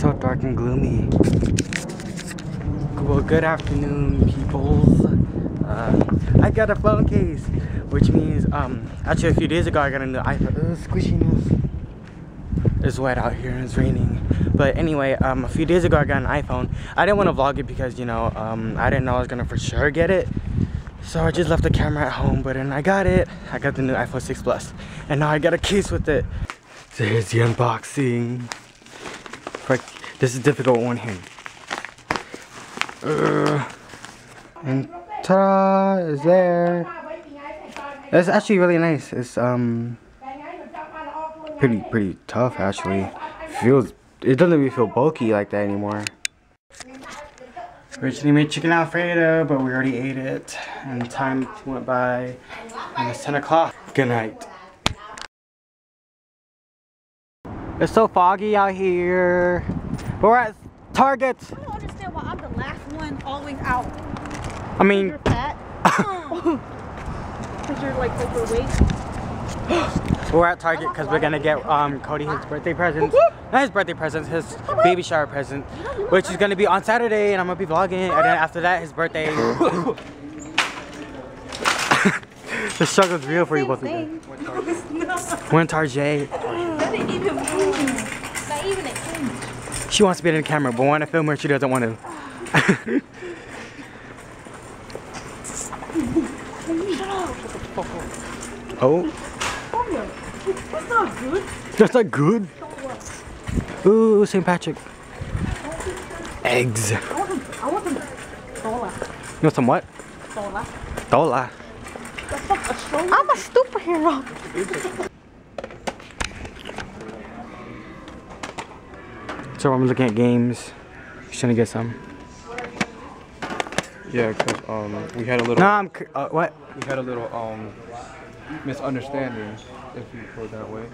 so dark and gloomy. Well, good afternoon, peoples. I got a phone case, which means actually a few days ago I got a new iPhone. Squishiness. It's wet out here and it's raining. But anyway, a few days ago I got an iPhone. I didn't want to vlog it because, you know, I didn't know I was gonna for sure get it. So I just left the camera at home, but then I got it. I got the new iPhone 6 Plus. And now I got a case with it. So here's the unboxing. This is a difficult one here. And ta-da, is there. It's actually really nice. It's pretty tough actually. It doesn't really feel bulky like that anymore. Originally made chicken alfredo, but we already ate it. And time went by and it's 10 o'clock. Good night. It's so foggy out here. But we're at Target. I don't understand why I'm the last one always out. I mean, you're fat. Because you're like overweight. We're at Target because we're gonna get Cody his birthday presents. Not his birthday presents, his baby shower present, which is gonna be on Saturday, and I'm gonna be vlogging. And then after that, his birthday. The struggle's real for you both of you. We're in Target. She wants to be in the camera, but when I film her, she doesn't want to. Oh. That's not good. That's not good. Ooh, St. Patrick. Eggs. I want them. Dola. You want some what? Dola. Dola. I'm a superhero. So I'm looking at games. Just trying to get some. Yeah, because we had a little. No, what? We had a little misunderstanding, if you put it that way.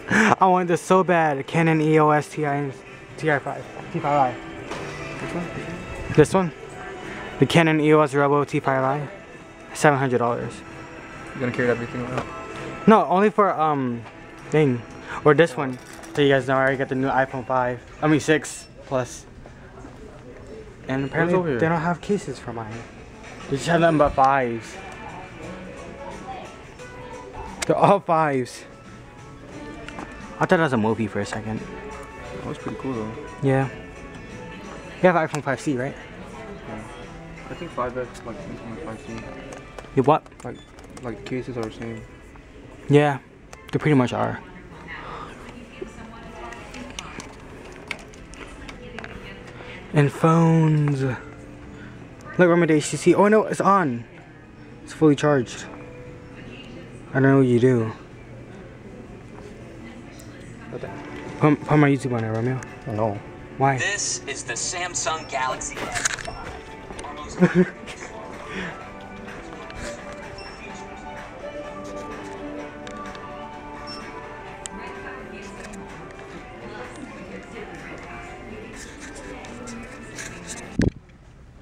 I want this so bad. Canon EOS Ti5. T5i. Which one? This one? The Canon EOS Robo T5i. $700. You gonna carry everything around? No, only for thing. Or this one. So you guys know I already got the new iPhone 6 Plus. And apparently they don't have cases for mine. They just have nothing but 5s. They're all 5s. I thought it was a movie for a second. That was pretty cool though. Yeah. You have iPhone 5C, right? Yeah. I think 5X, like 5C. You what? Like cases are the same. Yeah, they pretty much are. And phones. Look, remember the HTC. Oh no, it's on. It's fully charged. I don't know what you do. Put my YouTube on there, Romeo. No. Why? This is the Samsung Galaxy S5.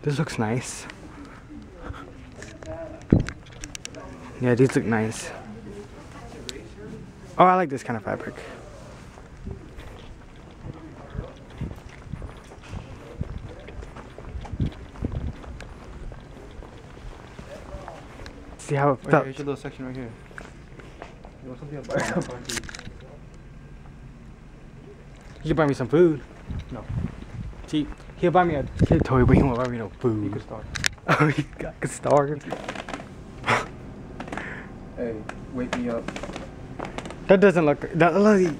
This looks nice. Yeah, these look nice. Oh, I like this kind of fabric. See how it felt. Here's your little section right here. You want something about You can buy me some food. No. See, he'll buy me a kid toy, but he won't buy me no food. You can start. Oh, he got starved. Hey, wake me up. That doesn't look. That doesn't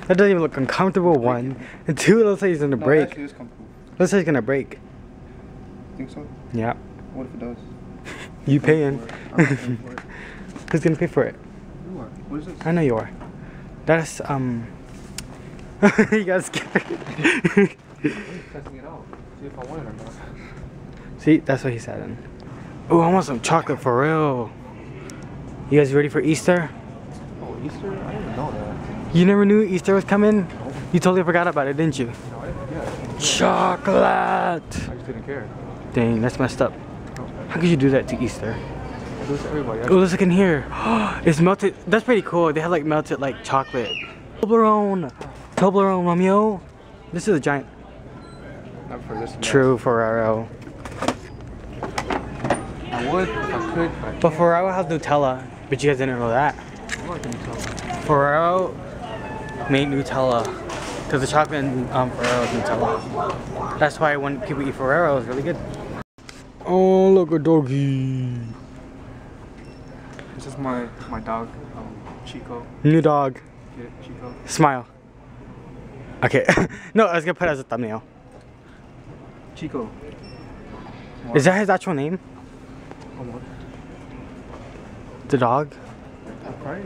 even look uncomfortable. One, and two, it looks like he's gonna break. Actually, it's comfortable. Looks like he's gonna break. Think so? Yeah. What if it does? You paying? I'm paying for it. Who's gonna pay for it? You are. What is this? I know you are. That's You got scared. I'm testing it out. See if I want it or not. See, that's what he said. Then. Oh, I want some chocolate for real. You guys ready for Easter? Oh, Easter? I didn't even know that. You never knew Easter was coming? No. You totally forgot about it, didn't you? No, I didn't. Yeah. Chocolate! I just didn't care. Dang, that's messed up. How could you do that to Easter? I do this to everybody. Oh, let's look in here. It's melted. That's pretty cool. They have like melted like chocolate. Toblerone. Toblerone, Romeo. This is a giant. Not for this. True Ferrero. I would if I could, But Ferrero has Nutella. But you guys didn't know that. I like Nutella. Ferrero made Nutella. Because the chocolate in Ferrero is Nutella. That's why when people eat Ferrero, it's really good. Oh, look at doggy. This is my dog, Chico. New dog. Get it, Chico? Smile. Okay. No, I was gonna put it as a thumbnail. Chico. Is that his actual name? What? The dog? Right.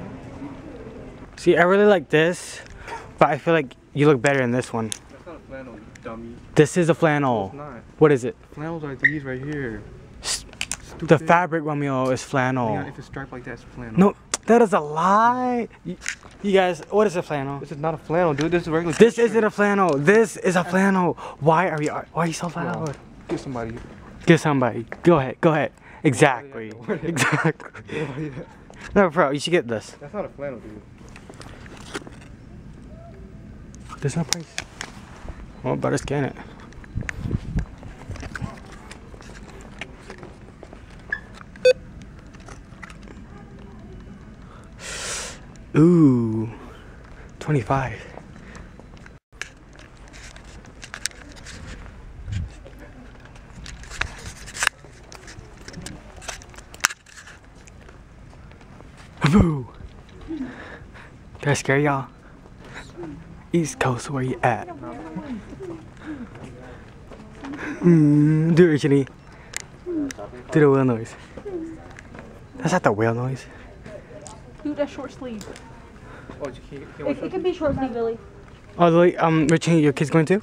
See, I really like this, but I feel like you look better in this one. That's not a flannel, dummy. This is a flannel. It's not. What is it? Flannels are these right here. The fabric, Romeo, is flannel. Yeah, if it's striped like that, it's flannel. No, that is a lie. You guys, what is a flannel? This is not a flannel, dude. This is a regular. This isn't a flannel. This is a flannel. Why are you so loud? Get somebody. Get somebody. Go ahead. Go ahead. Exactly. Exactly. No, bro, you should get this. That's not a flannel, dude. There's no price. Well, better scan it. Ooh, 25. Boo! Did I scare y'all? East Coast, where you at? Do it, Shani. Do the whale noise. That's not the whale noise. Dude, that's short sleeve. Oh, you can't It can be short sleeve, Billy. Oh, Richie, your kid's going to?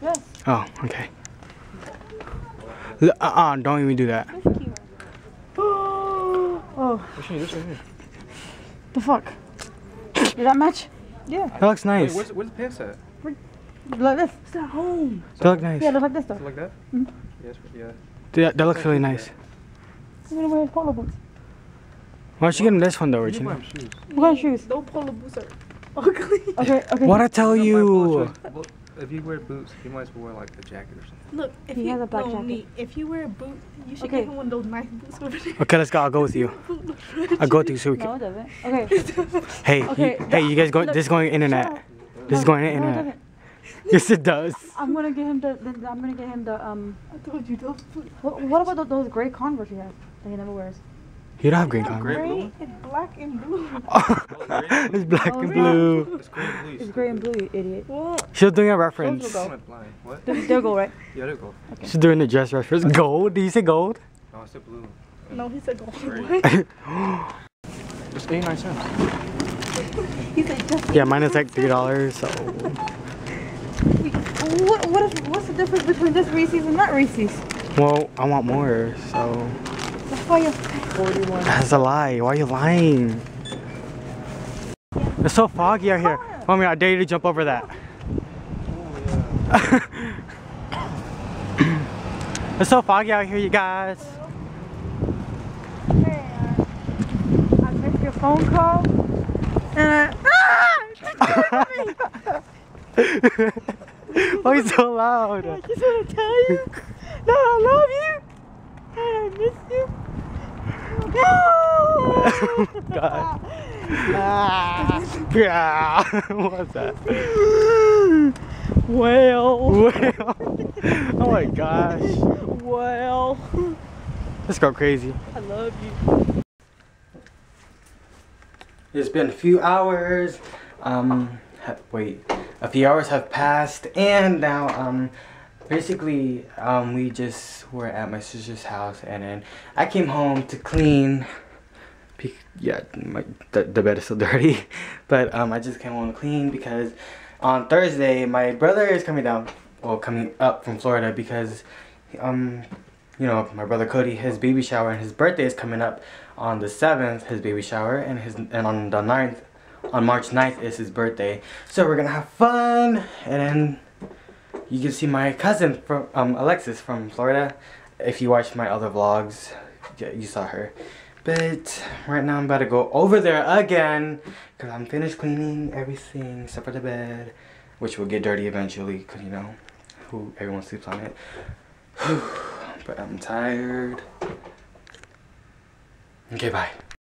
Yes. Oh, okay. Don't even do that. That's cute. Oh. This right here. The fuck? Did that match? Yeah. That looks nice. Wait, where's the pants at? Like this. It's at home. That looks nice. Yeah, look like this though. Is it like that? Mm-hmm. Yes, yeah. That looks really nice. I'm gonna wear his polo boots. Why don't you get him this one though, You Richie? buy him shoes. What kind of shoes? Those polo boots are ugly. Okay, okay. What I tell You you? don't buy polo shirts. Well, if you wear boots, you might as well wear like a jacket or something. Look, if He you has a black no, jacket. me, if you wear a boot, you should Okay. get him one of those nice boots over there. Okay, let's go. I'll go with you. Boot looks I'll go with you so we No, can. it doesn't. Okay. Hey, Okay, hey, you guys going? look, This is going internet. shut up. This is going to No, it internet. doesn't. Yes, it does. I'm gonna get him the. I'm gonna get him the. I told you those boots. What about those gray Converse he has that he never wears? You don't have green Gray Converse. blue? Gray and black and blue. It's black Oh, and yeah. blue. It's gray and blue. It's gray and blue, you idiot. What? She's doing a reference. Those will go. I'm blind. What? They'll go right. Yeah, there go. She's doing the dress reference. Gold? Did you say gold? No, I said blue. No, he said gold. Gray. It's 89 cents. He said just. Yeah, mine is like $3. So What's the difference between this Reese's and that Reese's? well, I want more. So That's why you're 41. that's a lie. Why are you lying? It's so foggy out here. Oh man, I dare you to jump over that. It's so foggy out here, you guys. I missed your phone call. And Why are you so loud? I just want to tell you that I love you and I miss you. God. Yeah. What's that? Well. Oh my gosh. Well. Let's go crazy. I love you. It's been a few hours. Wait. A few hours have passed, and now basically we just were at my sister's house, and then I came home to clean. Yeah, the bed is still dirty, but I just came home to clean because on Thursday my brother is coming down, well, coming up from Florida because you know, my brother Cody, his baby shower and his birthday is coming up on the 7th, his baby shower, and on the 9th, on March 9th is his birthday. So we're gonna have fun, and then you can see my cousin from Alexis from Florida. If you watched my other vlogs, you saw her. But right now I'm about to go over there again because I'm finished cleaning everything except for the bed. which will get dirty eventually, because you know, everyone sleeps on it. But I'm tired. Okay, bye.